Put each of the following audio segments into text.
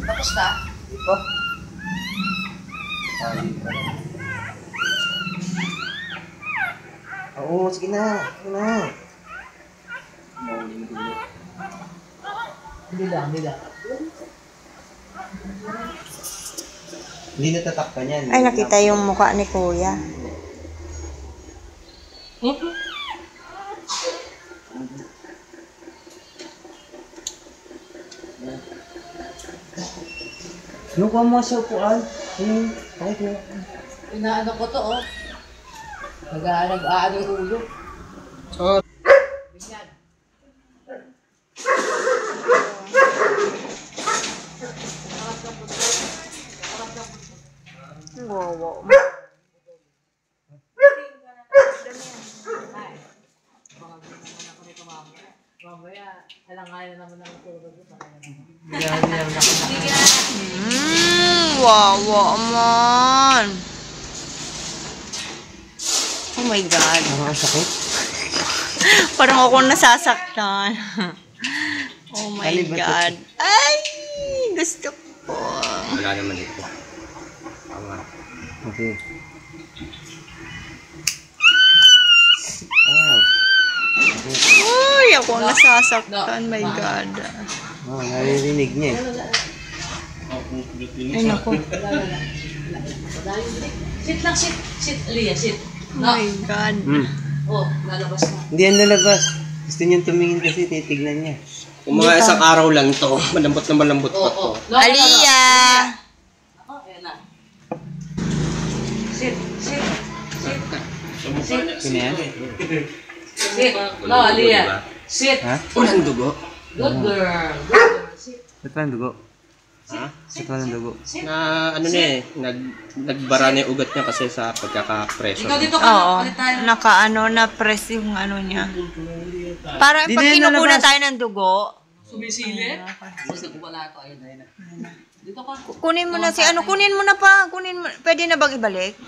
Tapos na? Ito. Oo, sige na. Sige na. Hindi lang. Hindi natatakpan yan. Ay, nakita yung mukha ni Kuya. Yung kuha mo sa upuan. Ayun. Okay. Inaano ko to, oh. Nag-aano yung ulo. Oh. Ganyan. Wow. Mamaya, halangayan naman ang tulog ko. Wow, man. Oh my God. Ang sakit. Parang ako nasasaktan. Oh my God. Ay, gusto ko. Wala naman dito. Tama. Okay. Ay, ako nasasaktan. My God. Oh, naririnig niya eh. Ay, naku. Sit lang, sit. Sit, Aliyah, sit. Oh my God. Oh, lalabas na. Hindi yan nalabas. Gusto niyang tumingin kasi titignan niya. Kung mga isang araw lang to, malambot na malambot pa to. Aliyah! Oh, ayan na. Sit. Sino yan? Sit. No, Aliyah. Sit. Ha? Walang dugo. Good girl. Sit. Ba't walang dugo? Ha? Ba't walang dugo? Na ano na eh, nagbara na yung ugat niya kasi sa pagkaka-pressure. Ikaw dito ka. Oo. Palit tayo. Na-press yung ano niya. Para Di pag na yan kinukunan lalabas. tayo ng dugo, Sumisilip. Gusto ko wala to. Ayun. Dito ka. kunin mo na si ano, kunin mo na pa. Pwede na bang ibalik?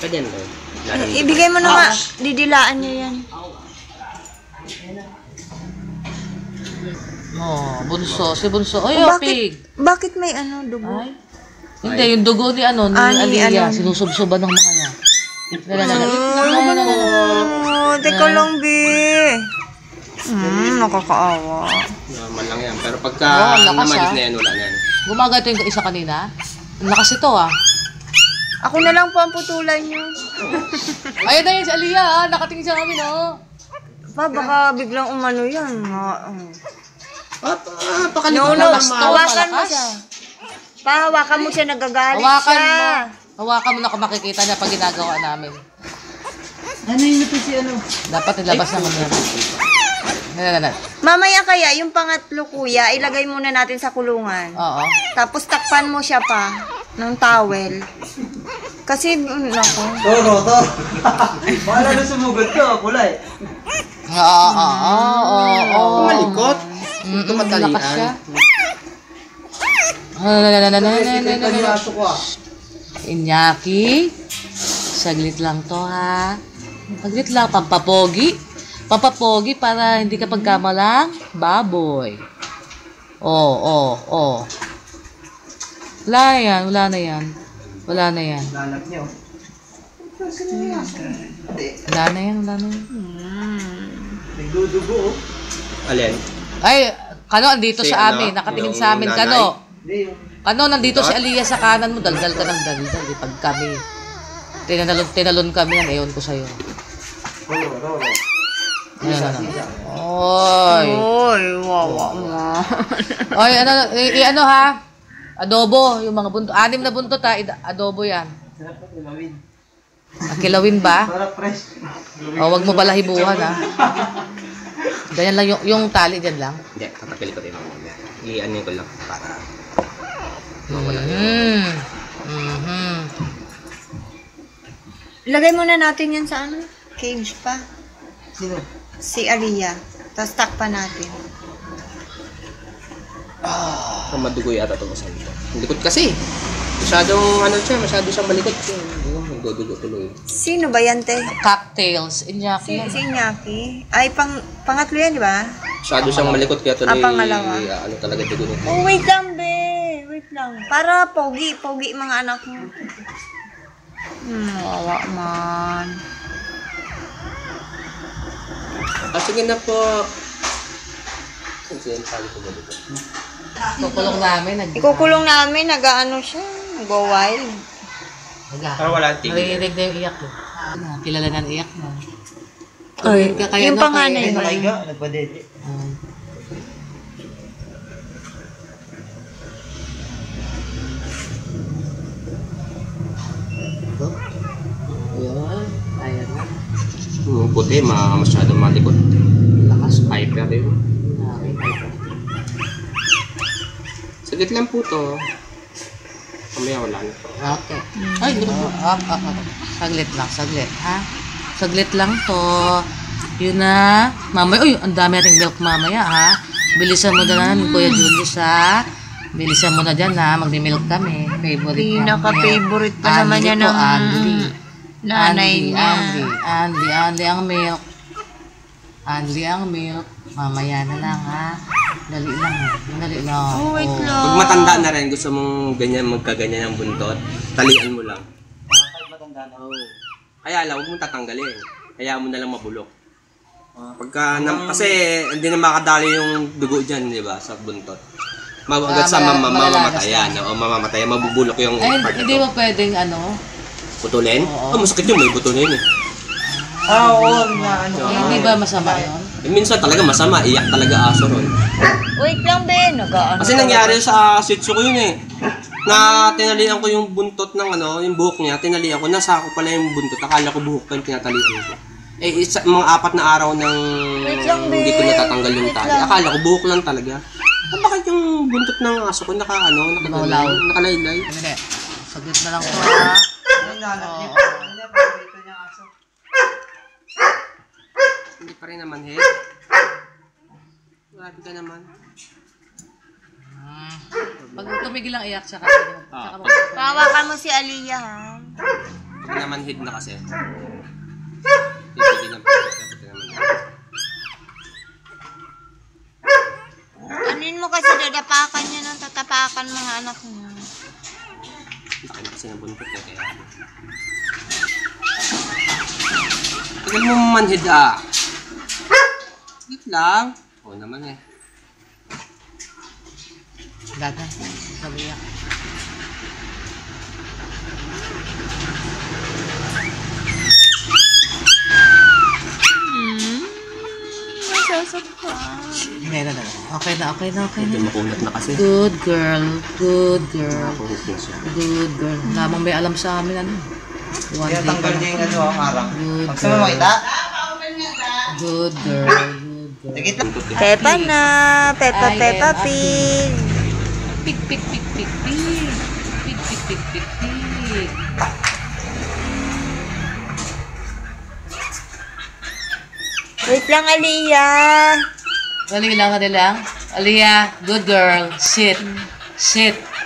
Pwede na rin. Ibigay mo na nga. Didilaan niya yan. Oh, bunso. Si bunso. Ay, pig. Bakit may ano, dugo? Ay. Hindi, yung dugo ni ano, ni Aliyah. Sinusubsuban ng mga niya. Oh, teka lang, Bi. Nakakaawa. Naman lang yan. Pero pagka lakas, namalit ah. na yan, wala na yan. Gumagato yung isa kanina. Ang lakas ito, ah. Ako na lang po ang putulan niyo. Ayun na yun si Aliyah, ah. Nakatingin siya kami, no? Pa, baka biglang umano yan. Pakalikot No, na hawakan mo siya. Pahawakan mo siya, nagagalit Hawakan siya. mo. Hawakan mo na kung makikita niya pag ginagawa namin. Ano yun ito si ano? Dapat nilabas na kami. Mamaya kaya, yung pangatlo, kuya, ilagay muna natin sa kulungan. Oo. Tapos takpan mo siya pa ng towel. Kasi, naku. Toro. Wala na sumugod to, kulay. Oo. Malikot. Ito matalian. Lakas siya. Pagpasok ko ah. Inyaki. Saglit lang to, ha. Saglit lang. Pampapogi. Pampapogi para hindi ka pagkamalang baboy. Oo. Wala na yan. Lalap niyo. Wala na yan. Nagdudugo. Alin? Ay, Kano, andito Si sa ano, amin. Nakatingin yung sa amin, nanay? Kano. Hindi yung... Kano, nandito si Aliyah sa kanan mo. Daldal ka ng daldal. Pag kami. Tinalon kami yan. Ewan ko sa'yo. Roro. Ayan. Oy. Wawa mo. Oy, ano ha? Adobo, yung mga buntot. 6 na buntot ha, adobo yan. Sarap na kumawin. Kilawin ba? Para fresh. O, wag mo balahibuhan ha. Ganyan lang, yung tali dyan lang. Hindi, tatapil ko din. I-ano ko lang para... Lagay muna natin yan sa ano? Cage pa. Sino? Si Aliyah. Tapos takpan natin. Kung madugo yata ito sa ito. Ang likod kasi. Masyadong siyang malikot. Nagdudugo tuloy. Sino ba yan, te? Cocktails, Inyaki. Si Inyaki. Ay, pangatlo yan, di ba? Masyado siyang malikot kaya tuloy, pangalawa. ano talaga dugo nito. Oh, wait lang, be. Wait lang. Para pogi mga anak mo. Wawa man. Sige na po. Sige, sabi ko ba dito? Kukulong namin. Ikukulong namin, nag-ano siya. Nag-wild. Pero wala tigil. Naririnig na yung iyak ko. Kilala na ang iyak mo. Ay, Kaya yung ano, panganay kaya- mo. Nakaiga, nagpadede. Ayun. Ayan na. Puti, masyado malikot. Lakas. Hyper yun. Nakakita. Saglit lang po to. Mamaya wala na to. Okay. Ay, hindi mo. Saglit lang, saglit. Ha? Saglit lang to. Yun na. Mamaya, uy, ang dami nating milk mamaya, ha? Bilisan mo na ni Kuya Julius, ha? Bilisan mo na dyan, ha? Magdi-milk kami. Favorite niya. Pinaka-favorite pa naman Andy yan po, ng Andy. nanay niya. Andy ang milk. Andy ang milk. Mamaya na lang, ha? Dali lang, dali lang. Oh, wait Oh. lang. Pag matanda na rin, gusto mong ganyan, magkaganyan ang buntot, talian mo lang. Oo. Kaya lang, huwag mong tatanggalin. Kaya mo na lang mabulok. Kasi hindi na makadali yung dugo dyan, di ba, sa buntot. Agad sa mamamatay yan. O mamamatay, mabubulok yung Ay, part na hindi to. mo pwedeng ano? Putulin? Oo. Oh, masakit yun, may buto na yun eh. Oo, na ano. Hindi ba masama yun? Minsan talaga masama, iyak talaga aso ron. Wait lang, be. Nag-ano. Kasi nangyari sa Shih Tzu ko yun eh. Na tinalian ko yung buntot ng ano, yung buhok niya, tinalian ko, nasa ako pala yung buntot, akala ko buhok pa yung tinatalian ko. Eh, mga 4 na araw nang Wait lang, hindi ko babe. natatanggal yung tali. Akala ko buhok lang talaga. Bakit yung buntot ng aso ko Nawalaw. nakalaylay? Hindi. Saglit na lang po, ha? Hindi pa rin naman, he. Grabe ka naman. Pag tumigil lang iyak, tsaka Ah, Pawakan mo si Aliyah, ha? pag naman head na kasi. Titigil lang po. Anin mo kasi dadapakan niya ng tatapakan mga anak niya. Laki na kasi ng buntot eh, kaya. Tagal mo manhid ah. Wait lang. Oo naman eh. Gaga. Sabi iyak. Masasaktan. Hindi na. Okay na. Medyo makulat na kasi. Good girl. Good girl. Makulat na siya. Good girl. Lamang may alam sa amin, ano? One day pa Tanggal lang. niya yung ano, ang arang. Good Pag sama makita, Good girl. Good girl. tikit lang. Peppa na. Peppa I Peppa am Pig. Pig. Pig. Wait lang, Aliyah. Dali lang. Aliyah, good girl. Sit.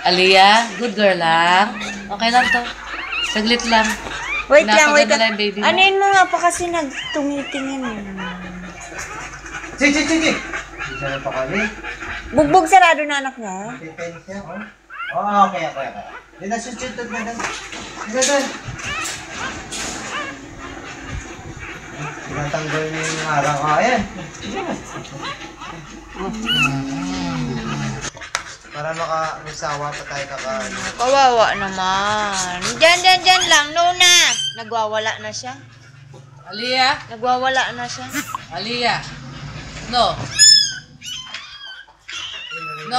Aliyah, good girl lang. Okay lang to. Saglit lang. Wait lang. Pinapaganda lang yung baby mo. Anin mo nga pa kasi nagtungitingin. Sige. Isa na pa kami. Bugbog sarado na anak niya. Depends siya, oh. Oo, okay. Hindi na susutod na doon. Doon. Tinatanggal niya yung arang. Ayan. Para makasawa pa tayo kakaano. Kawawa naman. Diyan lang. No na. Nagwawala na siya. Aliyah, Aliyah. No,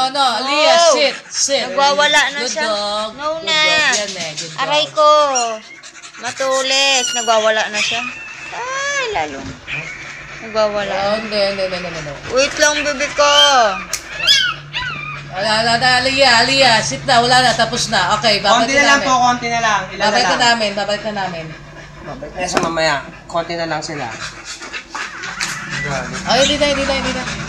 Aliyah, sit. Nagwawala na Good siya. dog. No Good na. dog yan eh. Good dog. Aray ko. Matulis. Nagwawala na siya. Ay, lalo. Nagwawala. Oh, hindi. Wait lang, bebe ko. Aliyah, sit na. Wala na, tapos na. Okay, babalik Konti na na lang namin. po, konti na lang. Ilan Babalik na na lang. namin. Kaya sa mamaya, konti na lang sila. Ay, hindi na.